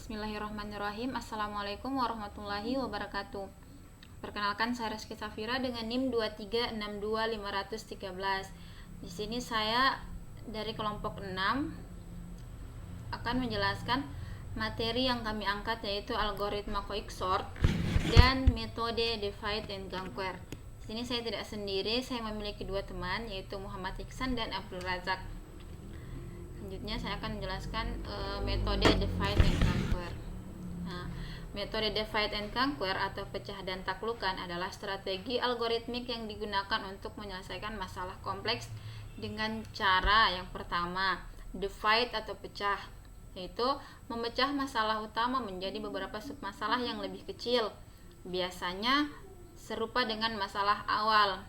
Bismillahirrahmanirrahim. Assalamualaikum warahmatullahi wabarakatuh. Perkenalkan, saya Rizky Safira dengan NIM 2362513. Di sini saya dari kelompok 6 akan menjelaskan materi yang kami angkat, yaitu algoritma quicksort dan metode divide and conquer. Di sini saya tidak sendiri, saya memiliki dua teman, yaitu Muhammad Iksan dan Abdul Razak. Selanjutnya saya akan menjelaskan metode divide and conquer. Nah, metode divide and conquer atau pecah dan taklukan adalah strategi algoritmik yang digunakan untuk menyelesaikan masalah kompleks dengan cara yang pertama, divide atau pecah, yaitu memecah masalah utama menjadi beberapa submasalah yang lebih kecil, biasanya serupa dengan masalah awal.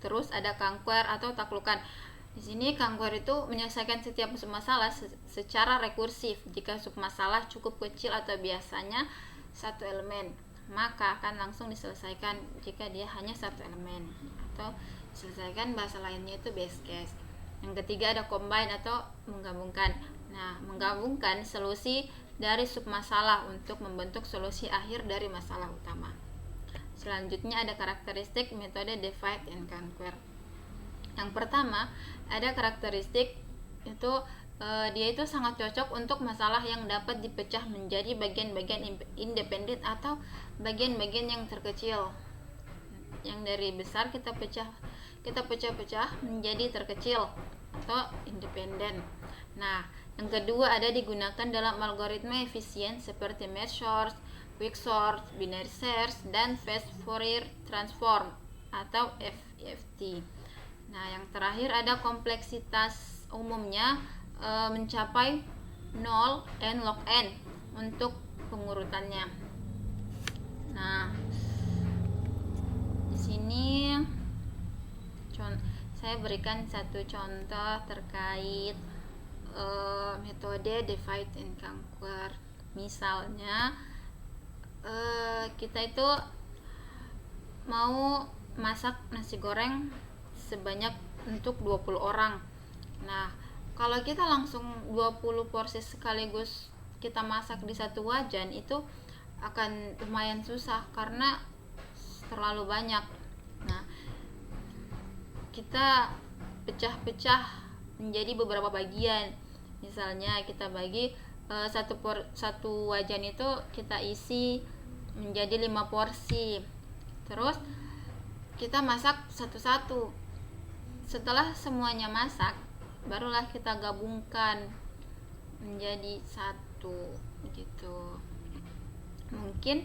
Terus ada conquer atau taklukan. Di sini conquer itu menyelesaikan setiap submasalah secara rekursif. Jika submasalah cukup kecil atau biasanya satu elemen, maka akan langsung diselesaikan jika dia hanya satu elemen, atau diselesaikan bahasa lainnya itu base case. Yang ketiga ada combine atau menggabungkan. Nah, menggabungkan solusi dari submasalah untuk membentuk solusi akhir dari masalah utama. Selanjutnya ada karakteristik metode divide and conquer. Yang pertama, ada karakteristik itu dia itu sangat cocok untuk masalah yang dapat dipecah menjadi bagian-bagian independen atau bagian-bagian yang terkecil. Yang dari besar kita pecah-pecah menjadi terkecil atau independen. Nah, yang kedua ada digunakan dalam algoritma efisien seperti merge sort, quicksort, binary search, dan fast Fourier transform atau FFT. Nah, yang terakhir ada kompleksitas umumnya mencapai 0 n log n untuk pengurutannya. Nah, di sini saya berikan satu contoh terkait metode divide and conquer. Misalnya kita itu mau masak nasi goreng sebanyak untuk 20 orang. Nah, kalau kita langsung 20 porsi sekaligus kita masak di satu wajan, itu akan lumayan susah karena terlalu banyak. Nah, kita pecah-pecah menjadi beberapa bagian. Misalnya kita bagi satu wajan itu kita isi menjadi 5 porsi. Terus kita masak satu-satu. Setelah semuanya masak, barulah kita gabungkan menjadi satu gitu. Mungkin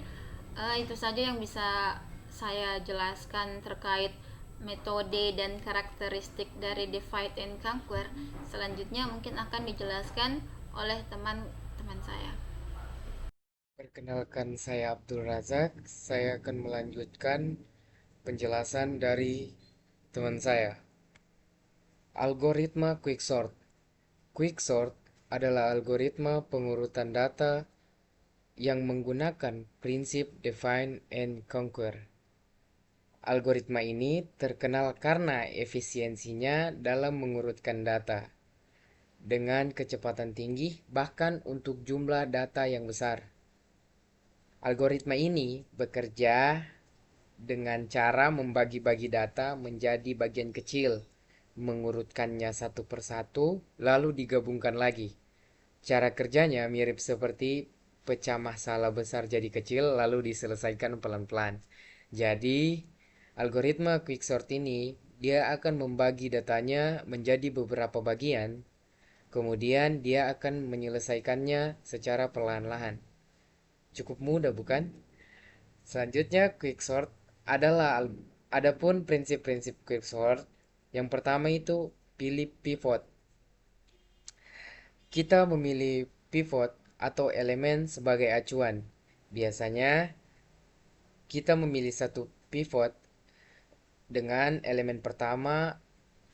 itu saja yang bisa saya jelaskan terkait metode dan karakteristik dari divide and conquer. Selanjutnya mungkin akan dijelaskan oleh teman-teman saya. Perkenalkan, saya Abdul Razak. Saya akan melanjutkan penjelasan dari teman saya. Algoritma quicksort. Quicksort adalah algoritma pengurutan data yang menggunakan prinsip divide and conquer. Algoritma ini terkenal karena efisiensinya dalam mengurutkan data dengan kecepatan tinggi, bahkan untuk jumlah data yang besar. Algoritma ini bekerja dengan cara membagi-bagi data menjadi bagian kecil, mengurutkannya satu persatu, lalu digabungkan lagi. Cara kerjanya mirip seperti pecah masalah besar jadi kecil, lalu diselesaikan pelan-pelan. Jadi, algoritma quicksort ini dia akan membagi datanya menjadi beberapa bagian, kemudian dia akan menyelesaikannya secara perlahan-lahan. Cukup mudah, bukan? Selanjutnya, quicksort adalah adapun prinsip-prinsip quicksort. Yang pertama itu pilih pivot. Kita memilih pivot atau elemen sebagai acuan. Biasanya kita memilih satu pivot dengan elemen pertama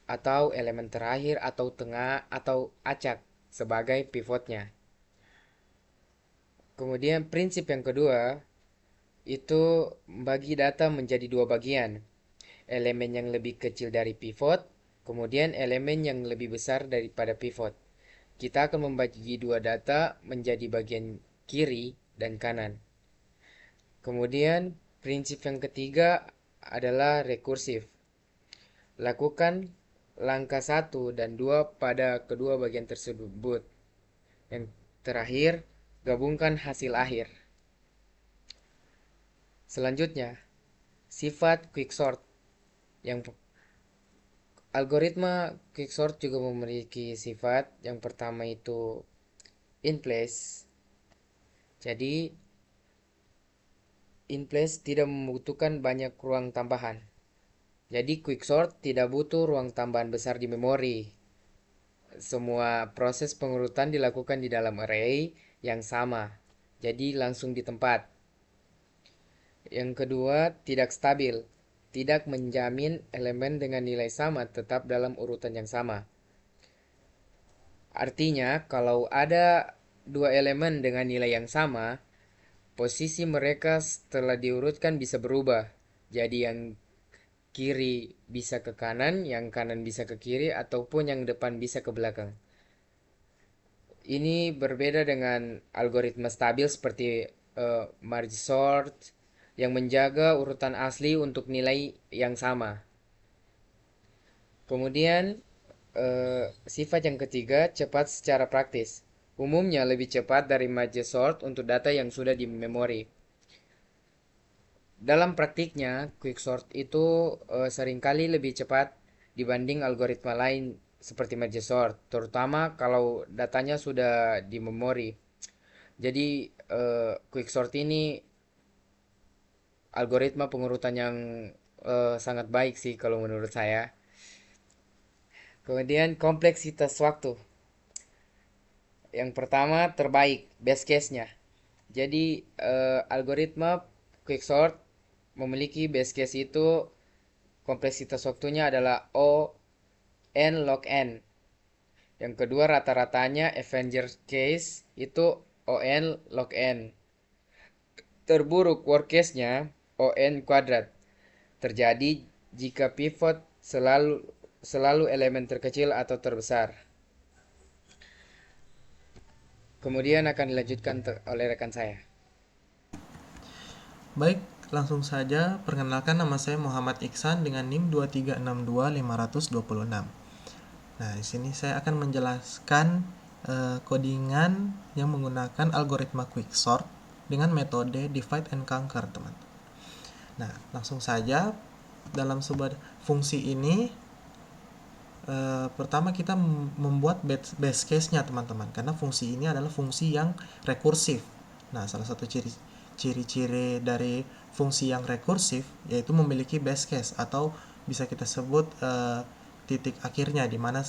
atau elemen terakhir atau tengah atau acak sebagai pivotnya. Kemudian prinsip yang kedua itu bagi data menjadi dua bagian. Elemen yang lebih kecil dari pivot, kemudian elemen yang lebih besar daripada pivot. Kita akan membagi dua data menjadi bagian kiri, dan kanan. Kemudian prinsip yang ketiga adalah rekursif. Lakukan langkah 1 dan 2 pada kedua bagian tersebut. Yang terakhir, gabungkan hasil akhir. Selanjutnya, sifat quicksort. Algoritma quicksort juga memiliki sifat. Yang pertama itu in place. Jadi, in place tidak membutuhkan banyak ruang tambahan. Jadi, quicksort tidak butuh ruang tambahan besar di memori. Semua proses pengurutan dilakukan di dalam array yang sama. Jadi, langsung di tempat. Yang kedua, tidak stabil. Tidak menjamin elemen dengan nilai sama tetap dalam urutan yang sama. Artinya, kalau ada dua elemen dengan nilai yang sama, posisi mereka setelah diurutkan bisa berubah. Jadi yang kiri bisa ke kanan, yang kanan bisa ke kiri, ataupun yang depan bisa ke belakang. Ini berbeda dengan algoritma stabil seperti merge sort yang menjaga urutan asli untuk nilai yang sama. Kemudian sifat yang ketiga, cepat secara praktis. Umumnya lebih cepat dari merge sort untuk data yang sudah di memori. Dalam praktiknya, quicksort itu seringkali lebih cepat dibanding algoritma lain seperti merge sort, terutama kalau datanya sudah di memori. Jadi, quicksort ini algoritma pengurutan yang sangat baik sih kalau menurut saya. Kemudian kompleksitas waktu. Yang pertama terbaik, best case-nya. Jadi algoritma quicksort memiliki best case itu kompleksitas waktunya adalah O n log n. Yang kedua rata-ratanya Avenger case itu O n log n. Terburuk worst case-nya O n kuadrat. Terjadi jika pivot selalu elemen terkecil atau terbesar. Kemudian akan dilanjutkan oleh rekan saya. Baik, langsung saja perkenalkan, nama saya Muhammad Iksan dengan NIM 2362526. Nah, di sini saya akan menjelaskan codingan yang menggunakan algoritma quicksort dengan metode divide and conquer, teman-teman. Nah, langsung saja dalam sebuah fungsi ini pertama kita membuat base case-nya, teman-teman, karena fungsi ini adalah fungsi yang rekursif. Nah, salah satu ciri-ciri dari fungsi yang rekursif yaitu memiliki base case, atau bisa kita sebut titik akhirnya di mana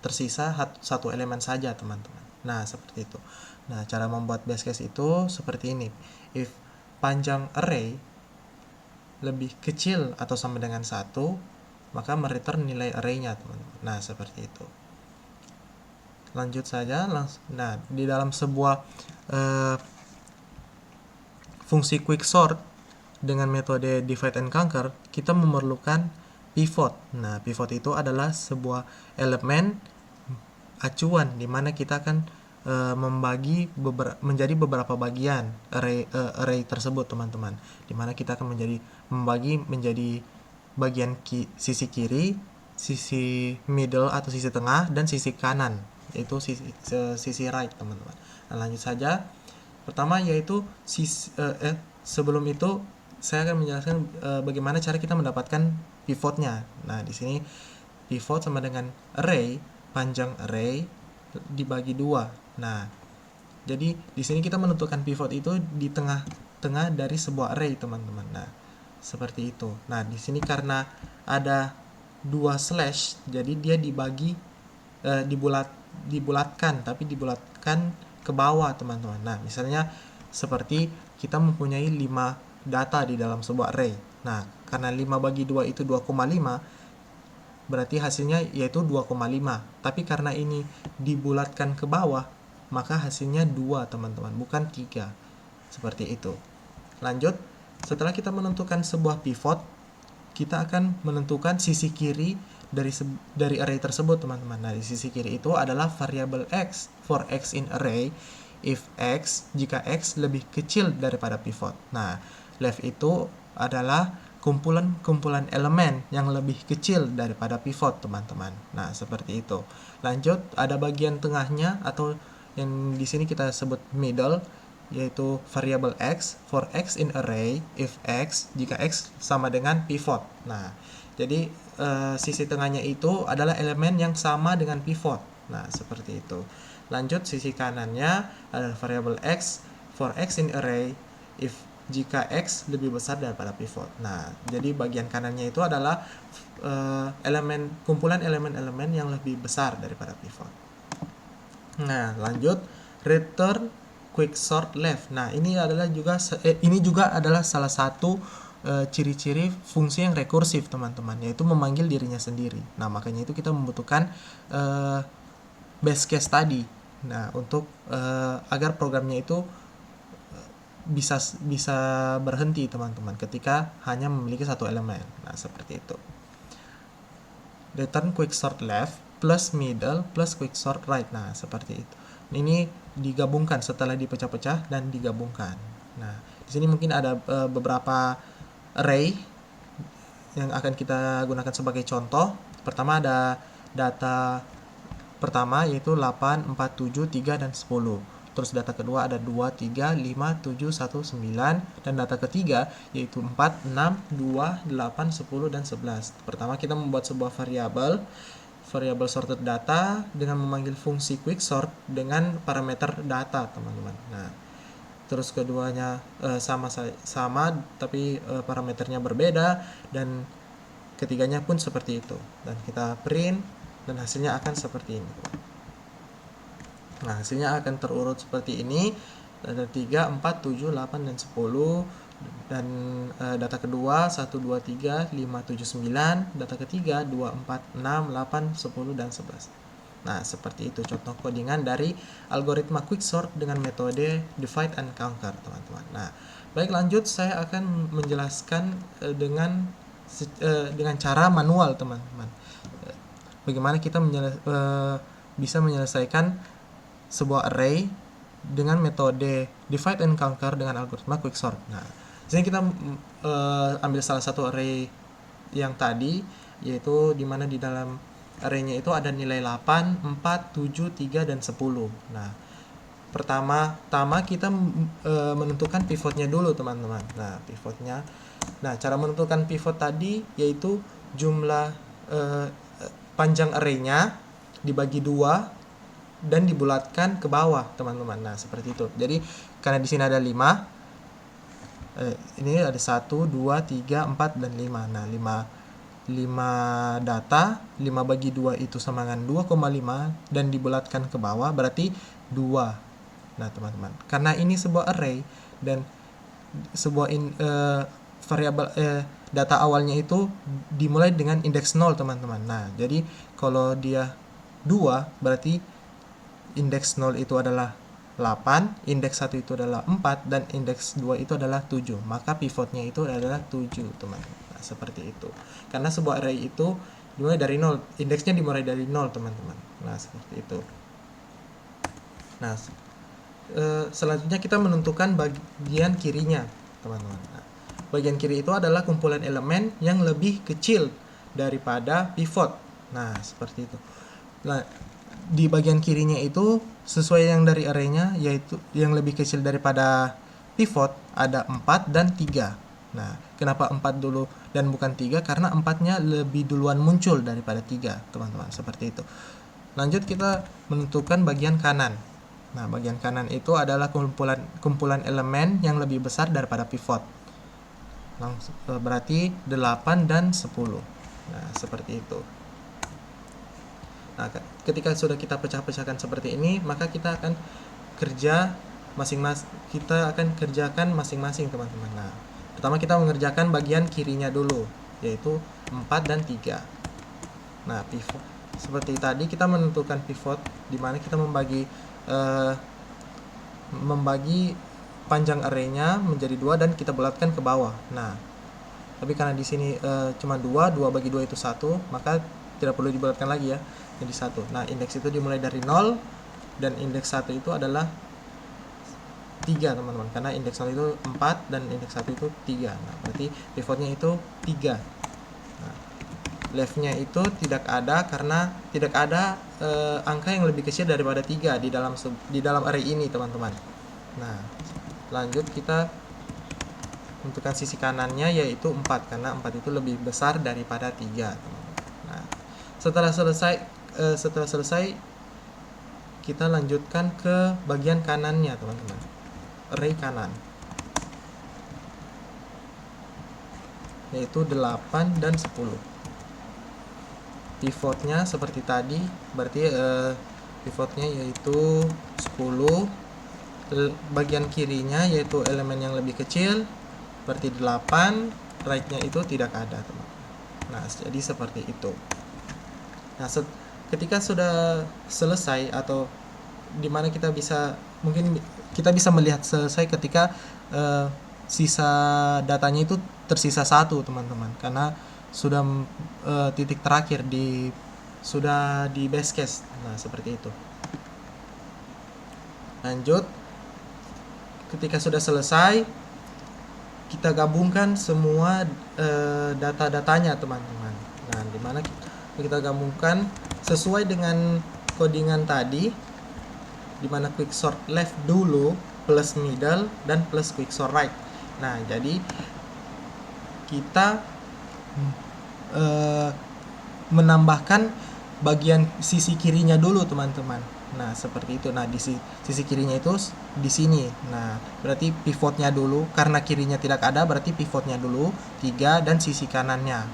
tersisa satu elemen saja, teman-teman. Nah, seperti itu. Nah, cara membuat base case itu seperti ini. If panjang array lebih kecil atau sama dengan 1, maka mereturn nilai array-nya, teman-teman. Nah, seperti itu. Lanjut saja. Nah, di dalam sebuah fungsi quicksort dengan metode divide and conquer, kita memerlukan pivot. Nah, pivot itu adalah sebuah elemen acuan di mana kita akan membagi menjadi beberapa bagian array tersebut, teman-teman. Di mana kita akan membagi menjadi bagian sisi kiri, sisi middle atau sisi tengah, dan sisi kanan, yaitu sisi right, teman-teman. Nah, lanjut saja. Pertama yaitu sebelum itu saya akan menjelaskan bagaimana cara kita mendapatkan pivotnya. Nah, di sini pivot sama dengan array, panjang array dibagi 2. Nah, jadi di sini kita menentukan pivot itu di tengah-tengah dari sebuah array, teman-teman. Nah, seperti itu. Nah, di sini karena ada 2 slash, jadi dia dibulatkan, tapi dibulatkan ke bawah, teman-teman. Nah, misalnya seperti kita mempunyai 5 data di dalam sebuah array. Nah, karena 5 bagi 2 itu 2,5, berarti hasilnya yaitu 2,5. Tapi karena ini dibulatkan ke bawah, maka hasilnya 2, teman-teman, bukan 3. Seperti itu. Lanjut. Setelah kita menentukan sebuah pivot, kita akan menentukan sisi kiri dari array tersebut, teman-teman. Nah, di sisi kiri itu adalah variabel x. For x in array, jika X lebih kecil daripada pivot. Nah, left itu adalah kumpulan elemen yang lebih kecil daripada pivot, teman-teman. Nah, seperti itu. Lanjut, ada bagian tengahnya atau yang di sini kita sebut middle, yaitu variabel X for X in array if X jika X sama dengan pivot. Nah, jadi sisi tengahnya itu adalah elemen yang sama dengan pivot. Nah, seperti itu. Lanjut, sisi kanannya adalah variabel X for X in array if jika X lebih besar daripada pivot. Nah, jadi bagian kanannya itu adalah kumpulan elemen-elemen yang lebih besar daripada pivot. Nah, lanjut, return quicksort left. Nah, ini juga adalah salah satu ciri-ciri fungsi yang rekursif, teman-teman, yaitu memanggil dirinya sendiri. Nah, makanya itu kita membutuhkan base case tadi. Nah, untuk agar programnya itu bisa berhenti, teman-teman, ketika hanya memiliki satu elemen. Nah, seperti itu. Return quicksort left plus middle plus quicksort right. Nah, seperti itu. Ini digabungkan setelah dipecah-pecah dan digabungkan. Nah, di sini mungkin ada beberapa array yang akan kita gunakan sebagai contoh. Pertama ada data pertama yaitu 8, 4, 7, 3, dan 10. Terus data kedua ada 2, 3, 5, 7, 1, 9. Dan data ketiga yaitu 4, 6, 2, 8, 10, dan 11. Pertama kita membuat sebuah variabel sorted data dengan memanggil fungsi quicksort dengan parameter data, teman-teman. Nah, terus keduanya sama tapi parameternya berbeda, dan ketiganya pun seperti itu. Dan kita print dan hasilnya akan seperti ini. Nah, hasilnya akan terurut seperti ini. Ada 3, 4, 7, 8, dan 10. Dan data kedua 1, 2, 3, 5, 7, 9. Data ketiga 2, 4, 6, 8, 10, dan 11. Nah, seperti itu contoh codingan dari algoritma quicksort dengan metode divide and conquer, teman-teman. Nah, baik, lanjut, saya akan menjelaskan dengan cara manual, teman-teman. Bagaimana kita bisa menyelesaikan sebuah array dengan metode divide and conquer dengan algoritma quicksort. Nah, di sini kita ambil salah satu array yang tadi, yaitu di mana di dalam array-nya itu ada nilai 8, 4, 7, 3, dan 10. Nah, pertama kita menentukan pivotnya dulu, teman-teman. Nah, pivotnya. Nah, cara menentukan pivot tadi yaitu jumlah panjang array-nya dibagi 2 dan dibulatkan ke bawah, teman-teman. Nah, seperti itu. Jadi karena di sini ada 5, ini ada 1, 2, 3, 4, dan 5. Nah, 5 data, 5 bagi 2 itu sama dengan 2,5 dan dibulatkan ke bawah berarti 2. Nah, teman-teman, karena ini sebuah array dan sebuah variabel data awalnya itu dimulai dengan indeks 0, teman-teman. Nah, jadi kalau dia 2 berarti indeks 0 itu adalah 8, indeks 1 itu adalah 4, dan indeks 2 itu adalah 7. Maka pivotnya itu adalah 7, teman-teman. Nah, seperti itu. Karena sebuah array itu dimulai dari 0, indeksnya dimulai dari 0, teman-teman. Nah, seperti itu. Nah, selanjutnya kita menentukan bagian kirinya, teman-teman. Nah, bagian kiri itu adalah kumpulan elemen yang lebih kecil daripada pivot. Nah, seperti itu. Nah, di bagian kirinya itu sesuai yang dari array-nya, yaitu yang lebih kecil daripada pivot ada 4 dan 3. Nah, kenapa 4 dulu dan bukan 3? Karena 4-nya lebih duluan muncul daripada 3, teman-teman. Seperti itu. Lanjut, kita menentukan bagian kanan. Nah, bagian kanan itu adalah kumpulan elemen yang lebih besar daripada pivot. Berarti 8 dan 10. Nah, seperti itu. Nah, ketika sudah kita pecah-pecahkan seperti ini, maka kita akan kerjakan masing-masing, teman-teman. Nah, pertama kita mengerjakan bagian kirinya dulu, yaitu 4 dan 3. Nah, pivot seperti tadi kita menentukan pivot di mana kita membagi panjang array-nya menjadi 2 dan kita bulatkan ke bawah. Nah, tapi karena di sini cuma 2 bagi 2 itu 1, maka tidak perlu dibulatkan lagi ya, jadi 1. Nah, indeks itu dimulai dari 0 dan indeks 1 itu adalah 3 teman-teman, karena indeks 0 itu 4 dan indeks 1 itu 3. Nah, berarti pivotnya itu 3. Nah, leftnya itu tidak ada karena tidak ada angka yang lebih kecil daripada 3 di dalam array ini teman-teman. Nah, lanjut kita tentukan sisi kanannya yaitu 4 karena 4 itu lebih besar daripada 3 teman-teman. Nah, setelah selesai kita lanjutkan ke bagian kanannya teman-teman, array kanan, yaitu 8 dan 10. Pivotnya seperti tadi, berarti pivotnya yaitu 10. Bagian kirinya yaitu elemen yang lebih kecil, berarti 8. Right-nya itu tidak ada teman. Nah, jadi seperti itu. Nah, ketika sudah selesai, atau dimana kita bisa melihat selesai ketika sisa datanya itu tersisa 1 teman-teman, karena sudah titik terakhir sudah di base case. Nah, seperti itu. Lanjut, ketika sudah selesai kita gabungkan semua data-datanya teman-teman. Nah, dimana kita gabungkan sesuai dengan codingan tadi, dimana quicksort left dulu, plus middle, dan plus quicksort right. Nah, jadi kita menambahkan bagian sisi kirinya dulu teman-teman. Nah, seperti itu. Nah, di sisi kirinya itu di sini. Nah, berarti pivotnya dulu, karena kirinya tidak ada, berarti pivotnya dulu 3 dan sisi kanannya.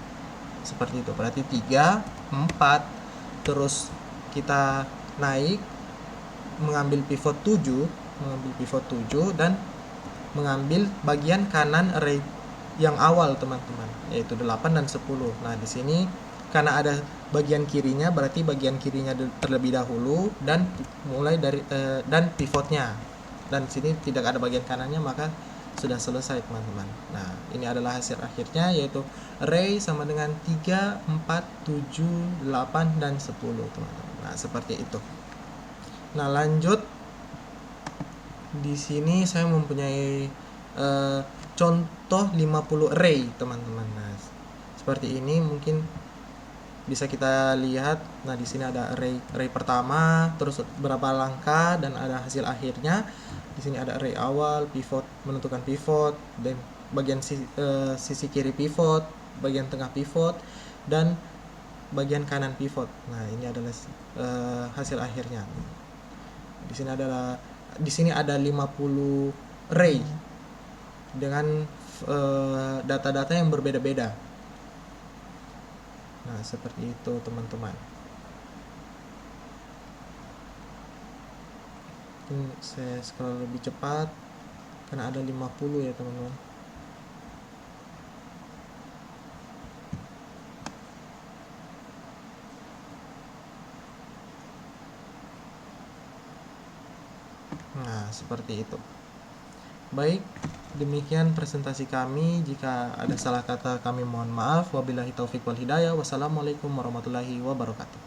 Seperti itu. Berarti 3, 4, terus kita naik mengambil pivot 7, dan mengambil bagian kanan array yang awal teman-teman, yaitu 8 dan 10. Nah, di sini karena ada bagian kirinya, berarti bagian kirinya terlebih dahulu dan mulai dari dan pivotnya. Dan sini tidak ada bagian kanannya, maka sudah selesai teman-teman. Nah, ini adalah hasil akhirnya, yaitu array sama dengan 3, 4, 7, 8 dan 10 teman-teman. Nah, seperti itu. Nah, lanjut di sini saya mempunyai contoh 50 array teman-teman. Nah, seperti ini mungkin bisa kita lihat. Nah, di sini ada array pertama, terus berapa langkah, dan ada hasil akhirnya. Di sini ada array awal, pivot, menentukan pivot, dan bagian sisi kiri pivot, bagian tengah pivot, dan bagian kanan pivot. Nah, ini adalah hasil akhirnya. Di sini ada 50 array dengan data-data yang berbeda-beda. Nah, seperti itu teman-teman. Mungkin saya scroll lebih cepat karena ada 50 ya teman-teman. Nah, seperti itu. Baik, demikian presentasi kami. Jika ada salah kata kami mohon maaf. Wabillahi taufiq wal hidayah. Wassalamualaikum warahmatullahi wabarakatuh.